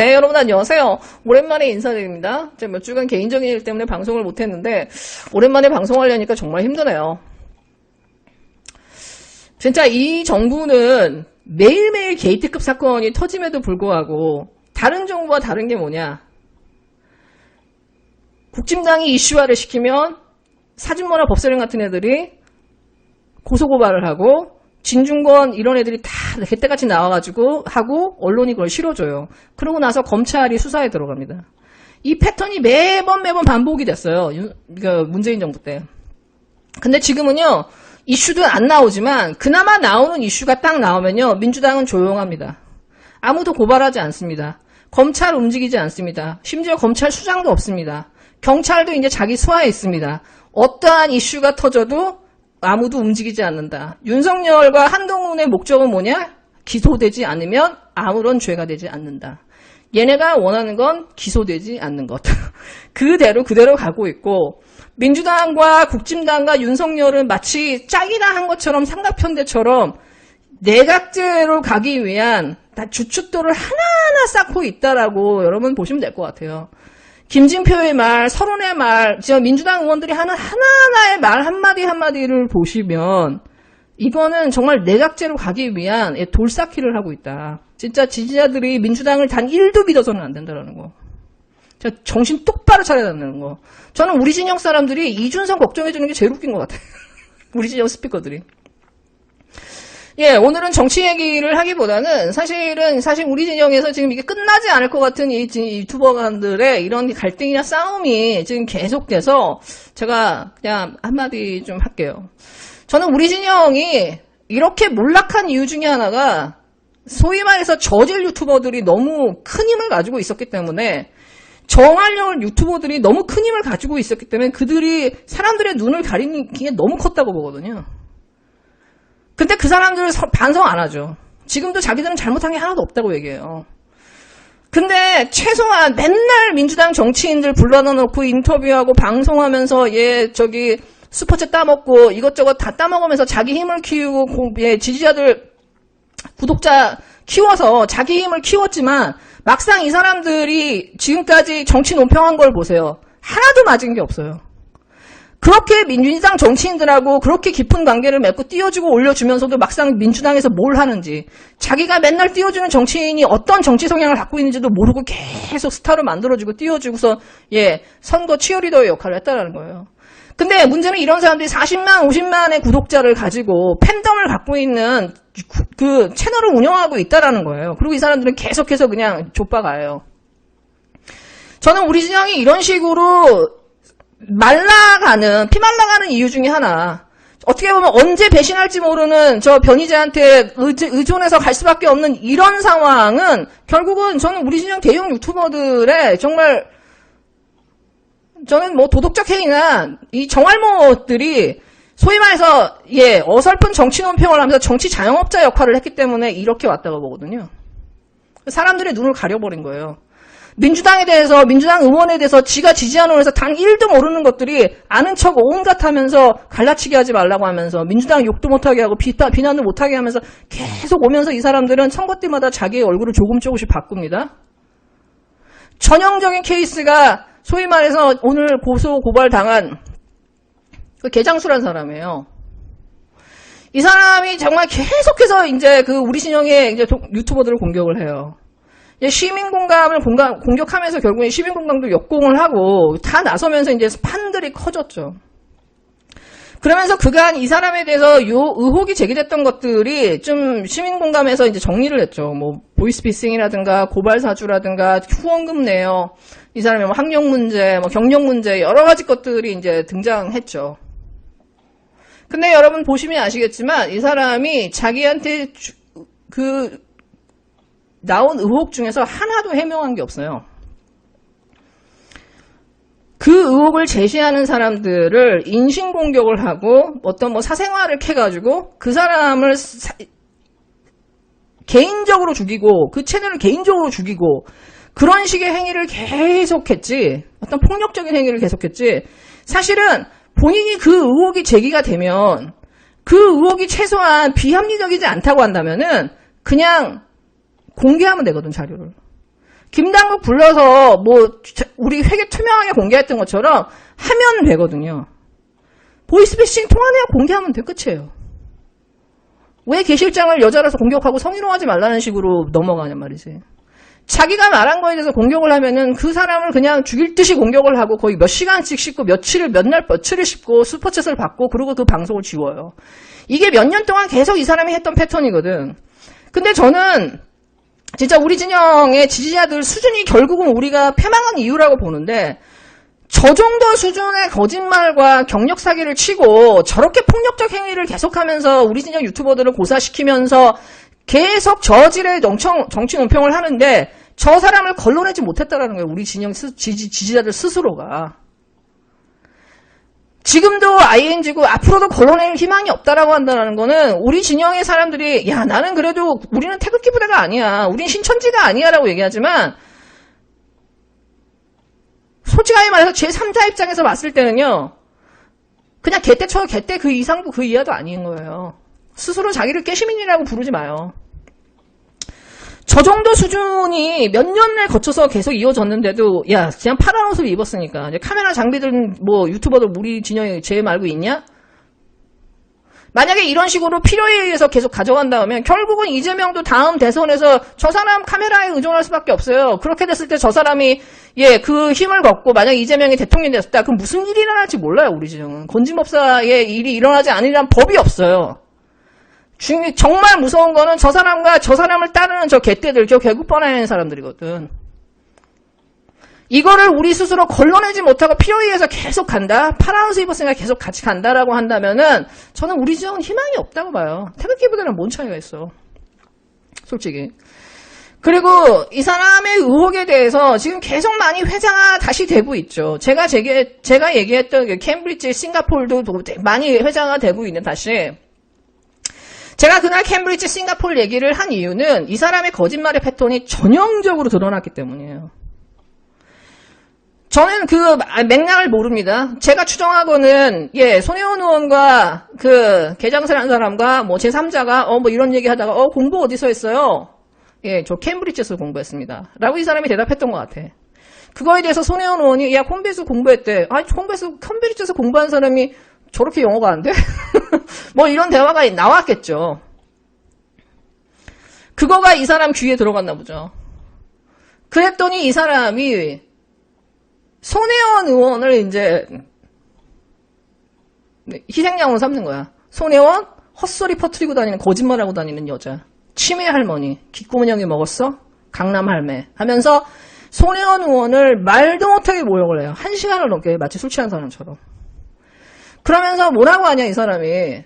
네, 여러분 안녕하세요. 오랜만에 인사드립니다. 제가 몇 주간 개인적인 일 때문에 방송을 못했는데 오랜만에 방송하려니까 정말 힘드네요. 진짜 이 정부는 매일매일 게이트급 사건이 터짐에도 불구하고 다른 정부와 다른 게 뭐냐. 국진당이 이슈화를 시키면 사진모나 법사령 같은 애들이 고소고발을 하고 진중권 이런 애들이 다 개떼같이 나와가지고 하고 언론이 그걸 실어줘요. 그러고 나서 검찰이 수사에 들어갑니다. 이 패턴이 매번 반복이 됐어요. 문재인 정부 때. 근데 지금은요. 이슈도 안 나오지만 그나마 나오는 이슈가 딱 나오면요. 민주당은 조용합니다. 아무도 고발하지 않습니다. 검찰 움직이지 않습니다. 심지어 검찰 수장도 없습니다. 경찰도 이제 자기 수하에 있습니다. 어떠한 이슈가 터져도 아무도 움직이지 않는다. 윤석열과 한동훈의 목적은 뭐냐? 기소되지 않으면 아무런 죄가 되지 않는다. 얘네가 원하는 건 기소되지 않는 것. 그대로 가고 있고 민주당과 국진당과 윤석열은 마치 짝이나 한 것처럼 삼각편대처럼 내각제로 가기 위한 주춧돌을 하나하나 쌓고 있다라고 여러분 보시면 될 것 같아요. 김진표의 말, 서론의 말, 민주당 의원들이 하는 하나하나의 말 한마디를 보시면 이거는 정말 내각제로 가기 위한 돌쌓기를 하고 있다. 진짜 지지자들이 민주당을 단 1도 믿어서는 안 된다는 거. 정신 똑바로 차려야 된다는 거. 저는 우리 진영 사람들이 이준석 걱정해주는 게 제일 웃긴 것 같아요. 우리 진영 스피커들이. 예, 오늘은 정치 얘기를 하기보다는 사실 우리 진영에서 지금 이게 끝나지 않을 것 같은 이 유튜버간들의 이런 갈등이나 싸움이 지금 계속돼서 제가 그냥 한마디 좀 할게요. 저는 우리 진영이 이렇게 몰락한 이유 중에 하나가 소위 말해서 저질 유튜버들이 너무 큰 힘을 가지고 있었기 때문에 정하려는 유튜버들이 너무 큰 힘을 가지고 있었기 때문에 그들이 사람들의 눈을 가리는 게 너무 컸다고 보거든요. 근데 그 사람들은 반성 안 하죠. 지금도 자기들은 잘못한 게 하나도 없다고 얘기해요. 근데 최소한 맨날 민주당 정치인들 불러다 놓고 인터뷰하고 방송하면서 슈퍼챗 따먹고 이것저것 다 따먹으면서 자기 힘을 키우고 지지자들 구독자 키워서 자기 힘을 키웠지만 막상 이 사람들이 지금까지 정치 논평한 걸 보세요. 하나도 맞은 게 없어요. 그렇게 민주당 정치인들하고 그렇게 깊은 관계를 맺고 띄워주고 올려주면서도 막상 민주당에서 뭘 하는지 자기가 맨날 띄워주는 정치인이 어떤 정치 성향을 갖고 있는지도 모르고 계속 스타로 만들어주고 띄워주고서 선거 치어리더의 역할을 했다라는 거예요. 근데 문제는 이런 사람들이 40만, 50만의 구독자를 가지고 팬덤을 갖고 있는 그 채널을 운영하고 있다라는 거예요. 그리고 이 사람들은 계속해서 그냥 좆박아요. 저는 우리 진영이 이런 식으로 피말라가는 이유 중에 하나. 어떻게 보면 언제 배신할지 모르는 저 변희재한테 의존해서 갈 수밖에 없는 이런 상황은 결국은 저는 우리 진영 대형 유튜버들의 정말 저는 도덕적 행위나 이 정할모들이 소위 말해서 어설픈 정치 논평을 하면서 정치 자영업자 역할을 했기 때문에 이렇게 왔다고 보거든요. 사람들의 눈을 가려버린 거예요. 민주당 의원에 대해서 지가 지지하는 회에서 단 1도 모르는 것들이 아는 척 온갖 하면서 갈라치기 하지 말라고 하면서 민주당 욕도 못하게 하고 비난도 못하게 하면서 계속 오면서 이 사람들은 선거 때마다 자기의 얼굴을 조금씩 바꿉니다. 전형적인 케이스가 소위 말해서 오늘 고발 당한 개장수란 사람이에요. 이 사람이 정말 계속해서 우리 진영의 유튜버들을 공격을 해요. 시민 공감을 공격하면서 결국에 시민 공감도 역공을 하고 다 나서면서 판들이 커졌죠. 그러면서 그간 이 사람에 대해서 의혹이 제기됐던 것들이 좀 시민 공감에서 정리를 했죠. 보이스피싱이라든가 고발사주라든가 후원금 내요. 이 사람의 학력 문제, 경력 문제 여러 가지 것들이 등장했죠. 근데 여러분 보시면 아시겠지만 이 사람이 자기한테 나온 의혹 중에서 하나도 해명한 게 없어요. 그 의혹을 제시하는 사람들을 인신공격을 하고 어떤 사생활을 캐가지고 그 사람을 개인적으로 죽이고 그 채널을 개인적으로 죽이고 그런 식의 행위를 계속했지. 어떤 폭력적인 행위를 계속했지. 사실은 본인이 그 의혹이 제기가 되면 그 의혹이 최소한 비합리적이지 않다고 한다면은 그냥 공개하면 되거든, 자료를. 김당국 불러서 우리 회계 투명하게 공개했던 것처럼 하면 되거든요. 보이스피싱 통화내역 공개하면 돼. 끝이에요. 왜 개 실장을 여자라서 공격하고 성희롱하지 말라는 식으로 넘어가냔 말이지. 자기가 말한 거에 대해서 공격을 하면은 그 사람을 그냥 죽일 듯이 공격을 하고 거의 몇 시간씩 씹고 며칠을 씹고 슈퍼챗을 받고 그리고 그 방송을 지워요. 이게 몇 년 동안 계속 이 사람이 했던 패턴이거든. 근데 저는 진짜 우리 진영의 지지자들 수준이 결국은 우리가 패망한 이유라고 보는데 저 정도 수준의 거짓말과 경력 사기를 치고 저렇게 폭력적 행위를 계속하면서 우리 진영 유튜버들을 고사시키면서 계속 저질의 정치 논평을 하는데 저 사람을 걸러내지 못했다라는 거예요. 우리 진영 지지자들 스스로가. 지금도 ING고 앞으로도 걸러낼 희망이 없다라고 한다는 거는 우리 진영의 사람들이 야 나는 그래도 우리는 태극기 부대가 아니야. 우린 신천지가 아니야 라고 얘기하지만 솔직하게 말해서 제3자 입장에서 봤을 때는요. 그냥 개떼 쳐요. 개떼 그 이상도 그 이하도 아닌 거예요. 스스로 자기를 깨시민이라고 부르지 마요. 저 정도 수준이 몇 년을 거쳐서 계속 이어졌는데도 야 그냥 파란 옷을 입었으니까 이제 카메라 장비들 뭐 유튜버들 우리 진영에 쟤 말고 있냐? 만약에 이런 식으로 필요에 의해서 계속 가져간다면 결국은 이재명도 다음 대선에서 저 사람 카메라에 의존할 수밖에 없어요. 그렇게 됐을 때 저 사람이 그 힘을 걷고 만약에 이재명이 대통령이 됐다. 그럼 무슨 일이 일어날지 몰라요. 우리 진영은. 건진법사의 일이 일어나지 않으리란 법이 없어요. 정말 무서운 거는 저 사람과 저 사람을 따르는 저 개떼들, 저 개국 뻔하는 사람들이거든. 이거를 우리 스스로 걸러내지 못하고 필요에 의해서 계속 간다. 파란 옷을 입었으니까 계속 같이 간다라고 한다면은 저는 우리 지역은 희망이 없다고 봐요. 태극기 부대랑 뭔 차이가 있어. 솔직히. 그리고 이 사람의 의혹에 대해서 지금 계속 많이 회자가 다시 되고 있죠. 제가 얘기했던 캠브리지, 싱가폴도 많이 회자가 되고 있는 다시. 제가 그날 캠브리지, 싱가폴 얘기를 한 이유는 이 사람의 거짓말의 패턴이 전형적으로 드러났기 때문이에요. 저는 그 맥락을 모릅니다. 제가 추정하고는 손혜원 의원과 그 개장세라는 사람과 뭐 제3자가 뭐 이런 얘기 하다가 공부 어디서 했어요? 저 캠브리지에서 공부했습니다. 라고 이 사람이 대답했던 것 같아. 그거에 대해서 손혜원 의원이 콤비에서 공부했대. 캠브리지에서 공부한 사람이 저렇게 영어가 안 돼? 뭐 이런 대화가 나왔겠죠. 그거가 이 사람 귀에 들어갔나 보죠. 그랬더니 이 사람이 손혜원 의원을 이제 희생양으로 삼는 거야. 손혜원 헛소리 퍼뜨리고 다니는 거짓말하고 다니는 여자. 치매 할머니. 귓구멍이 먹었어? 강남 할매. 하면서 손혜원 의원을 말도 못하게 모욕을 해요. 1시간을 넘게 마치 술 취한 사람처럼. 그러면서 뭐라고 하냐 이 사람이.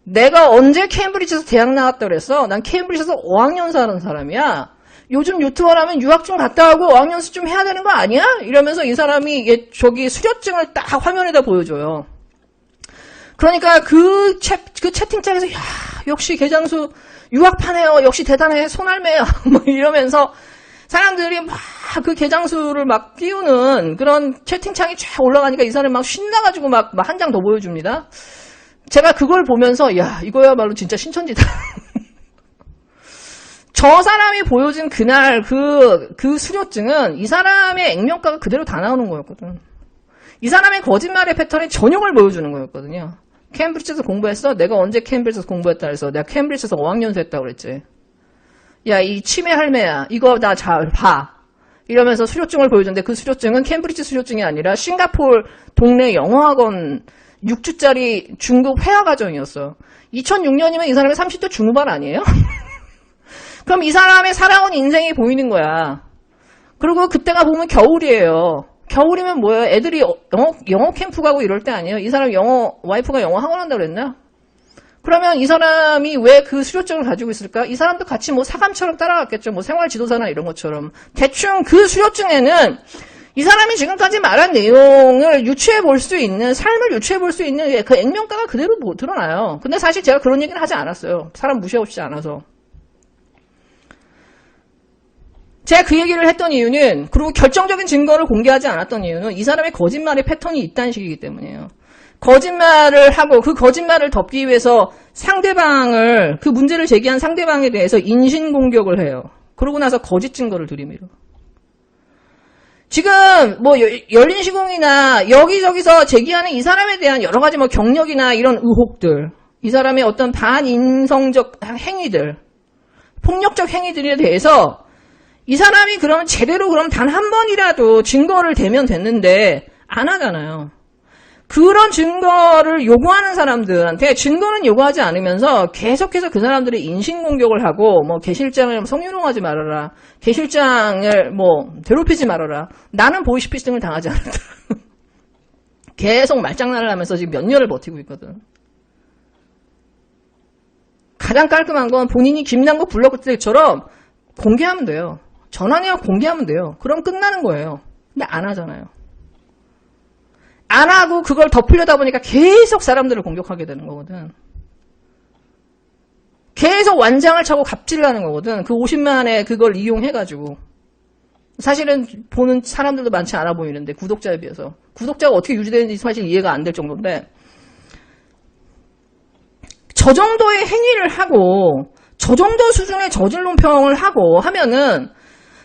내가 언제 캠브리지에서 대학 나왔다 그랬어? 난 캠브리지에서 어학연수 하는 사람이야. 요즘 유튜버라면 유학 좀 갔다 오고 어학연수 좀 해야 되는 거 아니야? 이러면서 이 사람이 수료증을 딱 화면에다 보여줘요. 그러니까 그 채팅창에서 야 역시 개장수 유학파네요. 역시 대단해. 손할매야. 뭐 이러면서 사람들이 막 그 개장수를 막 띄우는 그런 채팅창이 쫙 올라가니까 이 사람이 막 신나가지고 막 한 장 더 보여줍니다. 제가 그걸 보면서 야 이거야말로 진짜 신천지다. 저 사람이 보여준 그날 그 수료증은 이 사람의 액면가가 그대로 다 나오는 거였거든. 이 사람의 거짓말의 패턴이 전형을 보여주는 거였거든요. 캠브리지에서 공부했어? 내가 언제 캠브리지에서 공부했다 그래서 내가 캠브리지에서 어학연수 했다고 그랬지. 야, 이 치매 할매야. 이거 나 잘 봐. 이러면서 수료증을 보여줬는데 그 수료증은 캠브리지 수료증이 아니라 싱가폴 동네 영어학원 6주짜리 중급 회화과정이었어. 2006년이면 이 사람이 30대 중후반 아니에요? 그럼 이 사람의 살아온 인생이 보이는 거야. 그리고 그때가 보면 겨울이에요. 겨울이면 뭐예요? 애들이 영어 캠프 가고 이럴 때 아니에요? 이 사람 와이프가 영어 학원 한다고 그랬나? 그러면 이 사람이 왜 그 수료증을 가지고 있을까? 이 사람도 같이 뭐 사감처럼 따라갔겠죠. 뭐 생활 지도사나 이런 것처럼. 대충 그 수료증에는 이 사람이 지금까지 말한 내용을 유추해 볼 수 있는, 삶을 유추해 볼 수 있는 그 액면가가 그대로 드러나요. 근데 사실 제가 그런 얘기는 하지 않았어요. 사람 무시하고 싶지 않아서. 제가 그 얘기를 했던 이유는, 그리고 결정적인 증거를 공개하지 않았던 이유는 이 사람의 거짓말의 패턴이 있다는 식이기 때문이에요. 거짓말을 하고 그 거짓말을 덮기 위해서 그 문제를 제기한 상대방에 대해서 인신공격을 해요. 그러고 나서 거짓 증거를 들이밀어. 지금 뭐 열린 시공이나 여기저기서 제기하는 이 사람에 대한 여러 가지 뭐 경력이나 이런 의혹들, 이 사람의 어떤 반인성적 행위들, 폭력적 행위들에 대해서 이 사람이 그러면 제대로 그럼 단 한 번이라도 증거를 대면 됐는데 안 하잖아요. 그런 증거를 요구하는 사람들한테 증거는 요구하지 않으면서 계속해서 그 사람들의 인신공격을 하고 뭐 개 실장을 성희롱하지 말아라. 개 실장을 뭐 괴롭히지 말아라. 나는 보이스피싱을 당하지 않았다. 계속 말장난을 하면서 지금 몇 년을 버티고 있거든. 가장 깔끔한 건 본인이 김남국 블로그 때처럼 공개하면 돼요. 전화내역 공개하면 돼요. 그럼 끝나는 거예요. 근데 안 하잖아요. 안 하고 그걸 덮으려다 보니까 계속 사람들을 공격하게 되는 거거든. 계속 완장을 차고 갑질을 하는 거거든. 그 50만에 그걸 이용해가지고. 사실은 보는 사람들도 많지 않아 보이는데 구독자에 비해서. 구독자가 어떻게 유지되는지 사실 이해가 안 될 정도인데 저 정도의 행위를 하고 저 정도 수준의 저질 논평을 하고 하면은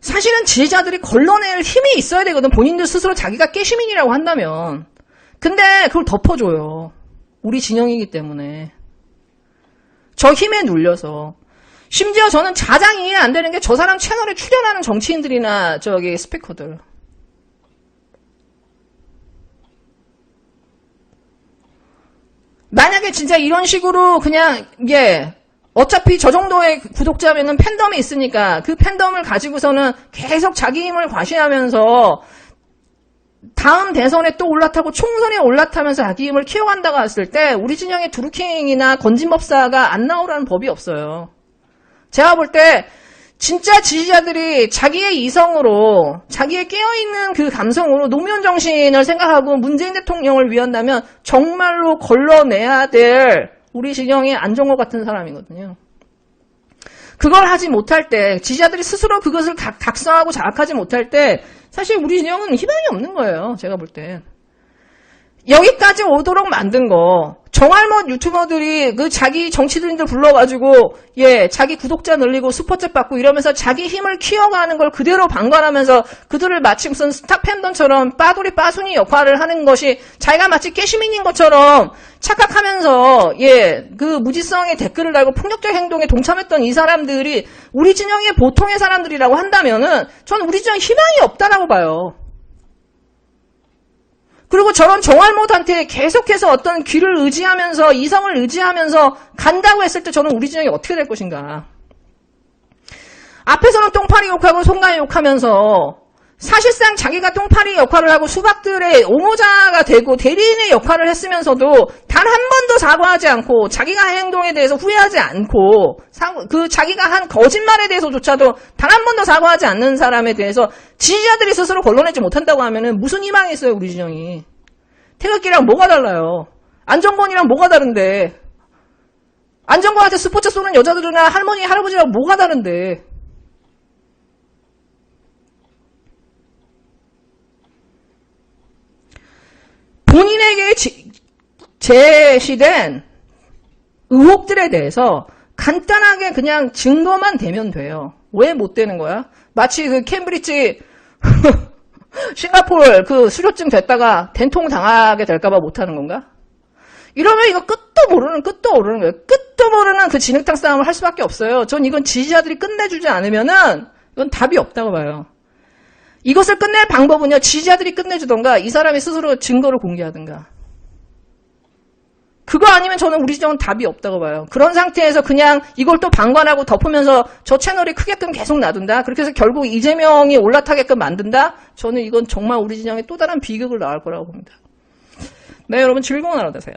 사실은 지지자들이 걸러낼 힘이 있어야 되거든. 본인들 스스로 자기가 깨시민이라고 한다면. 근데 그걸 덮어줘요. 우리 진영이기 때문에. 저 힘에 눌려서. 심지어 저는 가장 이해 안 되는 게 저 사람 채널에 출연하는 정치인들이나 저기 스피커들. 만약에 진짜 이런 식으로 그냥 어차피 저 정도의 구독자면은 팬덤이 있으니까 그 팬덤을 가지고서는 계속 자기 힘을 과시하면서 다음 대선에 또 올라타고 총선에 올라타면서 자기 힘을 키워간다고 했을 때 우리 진영의 두루킹이나 건진법사가 안 나오라는 법이 없어요. 제가 볼 때 진짜 지지자들이 자기의 이성으로 자기의 깨어있는 그 감성으로 노무현 정신을 생각하고 문재인 대통령을 위한다면 정말로 걸러내야 될 우리 진영의 안정호 같은 사람이거든요. 그걸 하지 못할 때 지지자들이 스스로 그것을 각성하고 자각하지 못할 때 사실 우리 진영은 희망이 없는 거예요. 제가 볼 때. 여기까지 오도록 만든 거 정알못 유튜버들이 그 자기 정치인들 불러가지고 자기 구독자 늘리고 슈퍼챗 받고 이러면서 자기 힘을 키워가는 걸 그대로 방관하면서 그들을 마치 무슨 스타 팬덤처럼 빠돌이 빠순이 역할을 하는 것이 자기가 마치 깨시민인 것처럼 착각하면서 그 무지성의 댓글을 달고 폭력적 행동에 동참했던 이 사람들이 우리 진영의 보통의 사람들이라고 한다면은 저는 우리 진영 희망이 없다라고 봐요. 그리고 저런 정알못한테 계속해서 어떤 귀를 의지하면서 이성을 의지하면서 간다고 했을 때 저는 우리 진영이 어떻게 될 것인가. 앞에서는 똥파리 욕하고 송가인 욕하면서 사실상 자기가 똥파리 역할을 하고 수박들의 옹호자가 되고 대리인의 역할을 했으면서도 단 한 번도 사과하지 않고 자기가 한 행동에 대해서 후회하지 않고 자기가 한 거짓말에 대해서조차도 단 한 번도 사과하지 않는 사람에 대해서 지지자들이 스스로 걸러내지 못한다고 하면은 무슨 희망이 있어요, 우리 진영이. 태극기랑 뭐가 달라요? 안정권이랑 뭐가 다른데? 안정권한테 스포츠 쏘는 여자들이나 할머니, 할아버지랑 뭐가 다른데? 본인에게 제시된 의혹들에 대해서 간단하게 그냥 증거만 대면 돼요. 왜 못 되는 거야? 마치 그 캠브리지 싱가포르 그 수료증 됐다가 된통 당하게 될까봐 못하는 건가? 이러면 이거 끝도 모르는 거예요. 끝도 모르는 그 진흙탕 싸움을 할 수밖에 없어요. 전 이건 지지자들이 끝내주지 않으면은 이건 답이 없다고 봐요. 이것을 끝낼 방법은요, 지지자들이 끝내주던가 이 사람이 스스로 증거를 공개하든가. 그거 아니면 저는 우리 진영은 답이 없다고 봐요. 그런 상태에서 그냥 이걸 또 방관하고 덮으면서 저 채널이 크게끔 계속 놔둔다. 그렇게 해서 결국 이재명이 올라타게끔 만든다. 저는 이건 정말 우리 진영의 또 다른 비극을 낳을 거라고 봅니다. 네, 여러분 즐거운 하루 되세요.